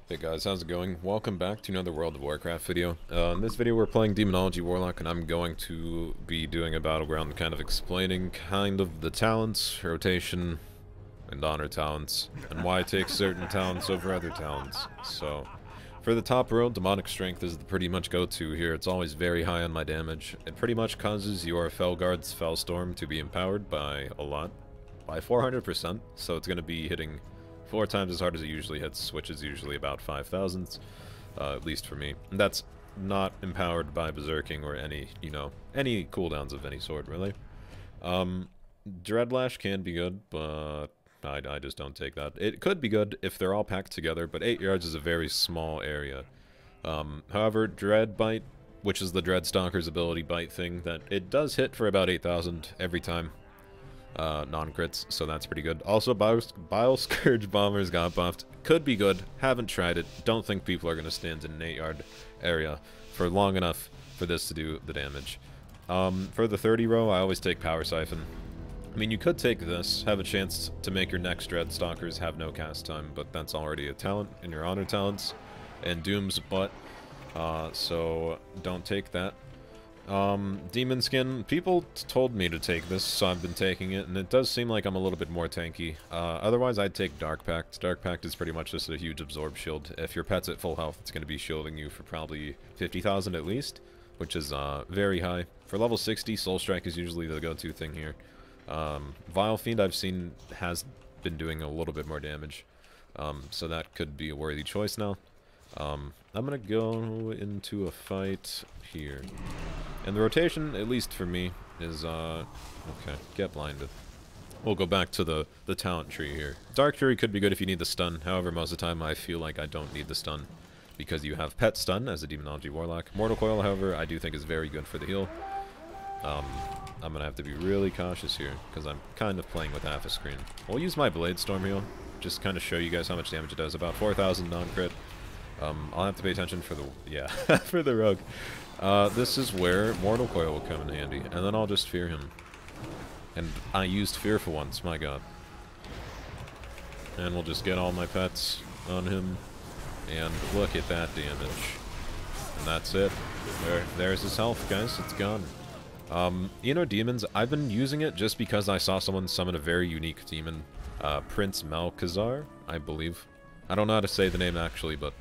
Hey guys, how's it going? Welcome back to another World of Warcraft video. In this video we're playing Demonology Warlock, and I'm going to be doing a Battleground, kind of explaining kind of the talents, rotation, and honor talents, and why I take certain talents over other talents. So, for the top row, Demonic Strength is the pretty much go-to here. It's always very high on my damage. It pretty much causes your Felguard's Fellstorm to be empowered by a lot, by 400%, so it's going to be hitting 4 times as hard as it usually hits, which is usually about 5,000, at least for me. And that's not empowered by berserking or any, any cooldowns of any sort, really. Dreadlash can be good, but I just don't take that. It could be good if they're all packed together, but 8 yards is a very small area. However, Dread Bite, which is the Dreadstalker's ability bite thing, that it does hit for about 8,000 every time. Non-crits, so that's pretty good. Also, Bile Scourge Bombers got buffed. Could be good. Haven't tried it. Don't think people are going to stand in an 8-yard area for long enough for this to do the damage. For the 30 row, I always take Power Siphon. I mean, you could take this, have a chance to make your next Dreadstalkers have no cast time, but that's already a talent in your honor talents. And Doom's butt, so don't take that. Demon Skin, people told me to take this, so I've been taking it, and it does seem like I'm a little bit more tanky. Otherwise, I'd take Dark Pact. Dark Pact is pretty much just a huge absorb shield. If your pet's at full health, it's going to be shielding you for probably 50,000 at least, which is very high. For level 60, Soul Strike is usually the go-to thing here. Vile Fiend, I've seen, has been doing a little bit more damage, so that could be a worthy choice now. I'm going to go into a fight here. And the rotation, at least for me, is, okay, get blinded. We'll go back to the talent tree here. Dark Fury could be good if you need the stun, however, most of the time I feel like I don't need the stun, because you have Pet Stun as a Demonology Warlock. Mortal Coil, however, I do think is very good for the heal. I'm going to have to be really cautious here, because I'm kind of playing with half a screen. We'll use my Blade Storm heal, just kind of show you guys how much damage it does. About 4,000 non-crit. I'll have to pay attention for the, yeah, for the rogue. This is where Mortal Coil will come in handy, and then I'll just fear him. And I used fear for once, my god. And we'll just get all my pets on him, and look at that damage. And that's it. There's his health, guys, it's gone. Demons, I've been using it just because I saw someone summon a very unique demon, Prince Malkazar, I believe. I don't know how to say the name actually, but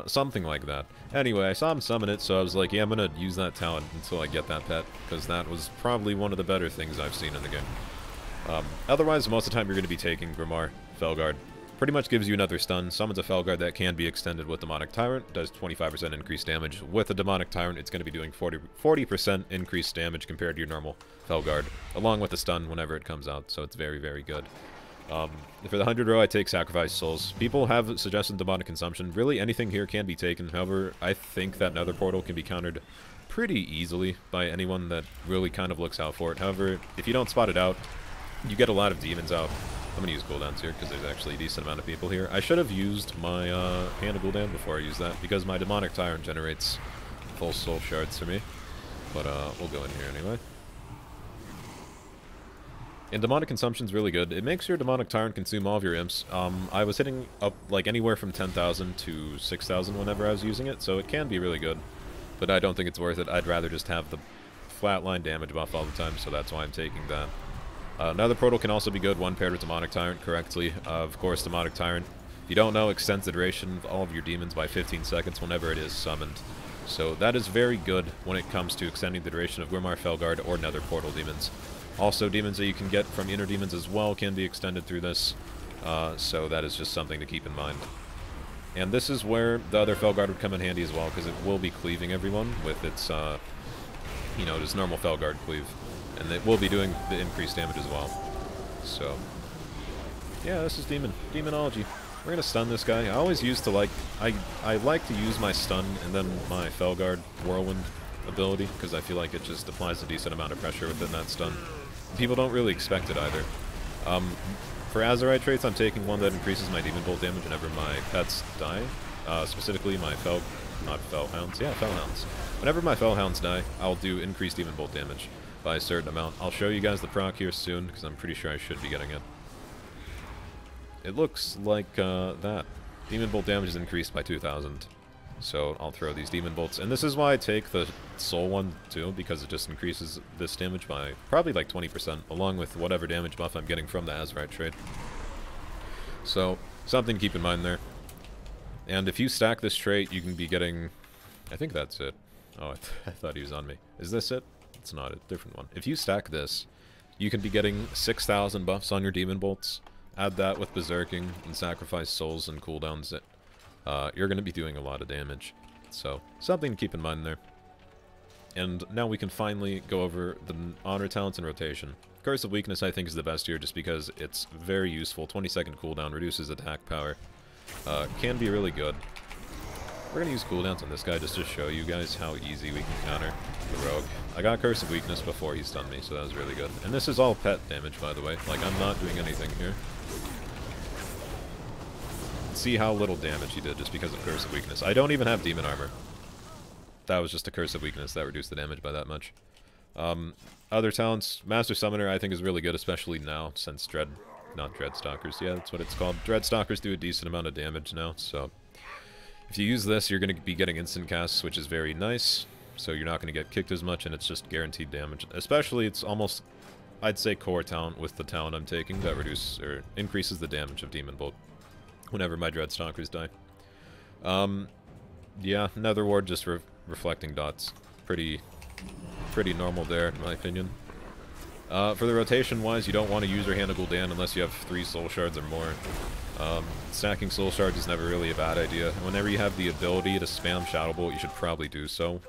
something like that. Anyway, I saw him summon it, so I was like, yeah, I'm gonna use that talent until I get that pet, because that was probably one of the better things I've seen in the game. Otherwise, most of the time you're gonna be taking Grimoire, Felguard. Pretty much gives you another stun, summons a Felguard that can be extended with Demonic Tyrant, does 25% increased damage. With a Demonic Tyrant, it's gonna be doing 40% increased damage compared to your normal Felguard, along with the stun whenever it comes out, so it's very, very good. For the 100 row, I take Sacrifice Souls. People have suggested Demonic Consumption. Really, anything here can be taken. However, I think that Nether Portal can be countered pretty easily by anyone that really kind of looks out for it. However, if you don't spot it out, you get a lot of demons out. I'm going to use cooldowns here, because there's actually a decent amount of people here. I should have used my Hand of Gul'dan before I use that, because my Demonic Tyrant generates full soul shards for me. But we'll go in here anyway. And Demonic Consumption's really good. It makes your Demonic Tyrant consume all of your imps. I was hitting up like anywhere from 10,000 to 6,000 whenever I was using it, so it can be really good. But I don't think it's worth it. I'd rather just have the flatline damage buff all the time, so that's why I'm taking that. Nether Portal can also be good, one paired with Demonic Tyrant correctly. Of course, Demonic Tyrant, if you don't know, extends the duration of all of your demons by 15 seconds whenever it is summoned. So that is very good when it comes to extending the duration of Grimoire, Felguard, or Nether Portal demons. Also, demons that you can get from inner demons as well can be extended through this, so that is just something to keep in mind. And this is where the other Felguard would come in handy as well, because it will be cleaving everyone with its, just normal Felguard cleave. And it will be doing the increased damage as well. So, yeah, this is Demonology. We're going to stun this guy. I always used to like, I like to use my stun and then my Felguard Whirlwind ability, because I feel like it just applies a decent amount of pressure within that stun. People don't really expect it either. For Azerite traits, I'm taking one that increases my Demon Bolt damage whenever my pets die. Specifically my Fellhounds. Yeah, Fellhounds. Whenever my Fellhounds die, I'll do increased Demon Bolt damage by a certain amount. I'll show you guys the proc here soon, because I'm pretty sure I should be getting it. It looks like that. Demon Bolt damage is increased by 2,000. So I'll throw these Demon Bolts. And this is why I take the Soul one, too, because it just increases this damage by probably like 20%, along with whatever damage buff I'm getting from the Azerite trade. So, something to keep in mind there. And if you stack this trait, you can be getting... I think that's it. Oh, I thought he was on me. Is this it? It's not a different one. If you stack this, you can be getting 6,000 buffs on your Demon Bolts. Add that with Berserking and Sacrifice Souls and cooldowns. You're going to be doing a lot of damage. So, something to keep in mind there. And now we can finally go over the Honor Talents and Rotation. Curse of Weakness I think is the best here just because it's very useful. 20-second cooldown, reduces attack power. Can be really good. We're going to use cooldowns on this guy just to show you guys how easy we can counter the Rogue. I got Curse of Weakness before he stunned me, so that was really good. And this is all pet damage, by the way. Like, I'm not doing anything here. See how little damage he did just because of Curse of Weakness. I don't even have Demon Armor. That was just a Curse of Weakness that reduced the damage by that much. Other talents, Master Summoner I think is really good, especially now, since not Dreadstalkers, yeah, that's what it's called. Dreadstalkers do a decent amount of damage now, so... If you use this, you're going to be getting instant casts, which is very nice, so you're not going to get kicked as much, and it's just guaranteed damage. Especially, it's almost, I'd say, core talent with the talent I'm taking that increases the damage of Demon Bolt whenever my Dreadstalkers die. Yeah, Nether Ward, just reflecting dots. Pretty normal there, in my opinion. For the rotation-wise, you don't want to use your Hand of Gul'dan unless you have 3 Soul Shards or more. Stacking Soul Shards is never really a bad idea. Whenever you have the ability to spam Shadow Bolt, you should probably do so.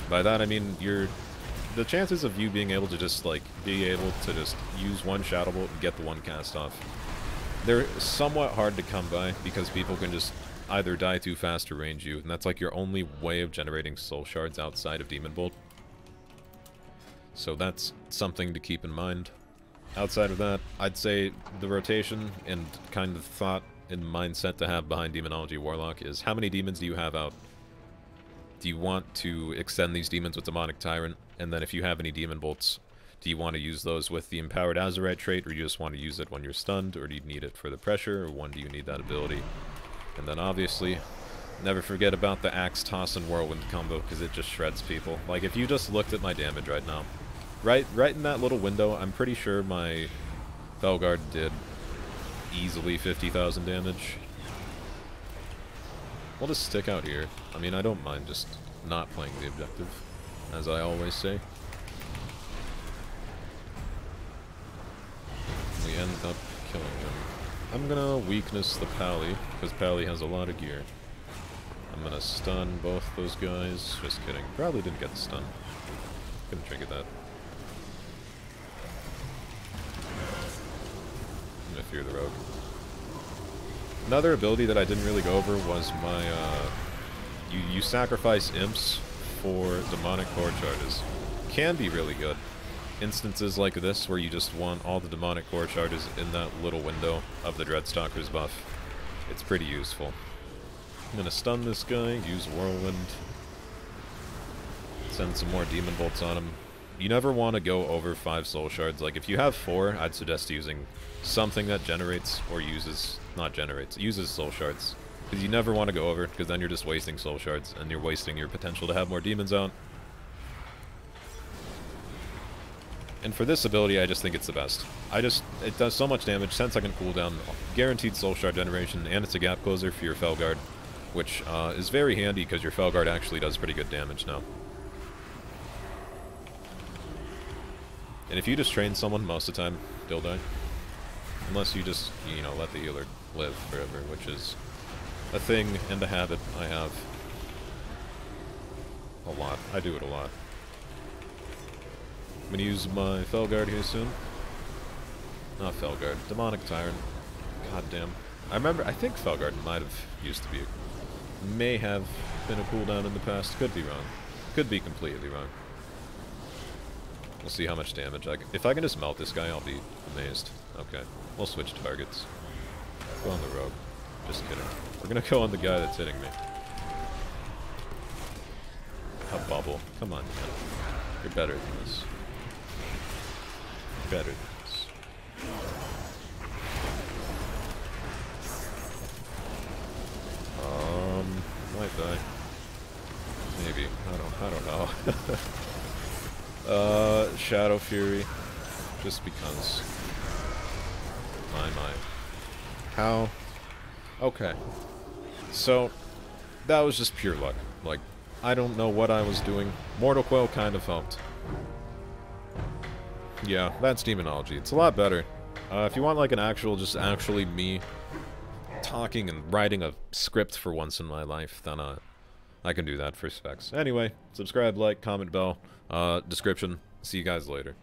By that I mean, the chances of you being able to just, like, use one Shadow Bolt and get the one cast off, they're somewhat hard to come by because people can just either die too fast or range you, and that's like your only way of generating Soul Shards outside of Demon Bolt. So that's something to keep in mind. Outside of that, I'd say the rotation and kind of thought and mindset to have behind Demonology Warlock is how many demons do you have out? Do you want to extend these demons with Demonic Tyrant? And then if you have any Demon Bolts, do you want to use those with the Empowered Azerite trait, or you just want to use it when you're stunned, or do you need it for the pressure, or when do you need that ability? And then obviously, never forget about the Axe Toss and Whirlwind combo, because it just shreds people. Like, if you just looked at my damage right now, right in that little window, I'm pretty sure my Felguard did easily 50,000 damage. We'll just stick out here. I mean, I don't mind just not playing the objective, as I always say. We end up killing him. I'm gonna weakness the Pally, because Pally has a lot of gear. I'm gonna stun both those guys. Just kidding. Probably didn't get the stun. Couldn't trigger that. I'm gonna fear the Rogue. Another ability that I didn't really go over was my, you sacrifice imps for demonic core charges. Can be really good. Instances like this where you just want all the demonic core charges in that little window of the Dreadstalker's buff. It's pretty useful. I'm gonna stun this guy, use Whirlwind, send some more Demon Bolts on him. You never want to go over 5 Soul Shards. Like, if you have 4, I'd suggest using something that generates or uses, not generates, uses Soul Shards. Because you never want to go over, because then you're just wasting Soul Shards, and you're wasting your potential to have more demons out. And for this ability, I just think it's the best. It does so much damage, 10-second cooldown, guaranteed Soul Shard generation, and it's a gap closer for your Felguard, which is very handy because your Felguard actually does pretty good damage now. And if you just train someone, most of the time, they'll die. Unless you just, you know, let the healer live forever, which is a thing and a habit I have. A lot. I do it a lot. I'm gonna use my Felguard here soon. Not Felguard. Demonic Tyrant. God damn. I think Felguard might have used to be may have been a cooldown in the past. Could be wrong. Could be completely wrong. We'll see how much damage if I can just melt this guy, I'll be amazed. Okay. We'll switch targets. Go on the Rogue. Just kidding. We're gonna go on the guy that's hitting me. A bubble. Come on, man. You're better than this. Better than this. die. Maybe. I don't know. Shadow Fury. Just because. My. How? Okay. So, that was just pure luck. Like, I don't know what I was doing. Mortal Coil kind of helped. Yeah, that's Demonology. It's a lot better. If you want, like, an actual, just actually me talking and writing a script for once in my life, then, I can do that for specs. Anyway, subscribe, like, comment, bell, description. See you guys later.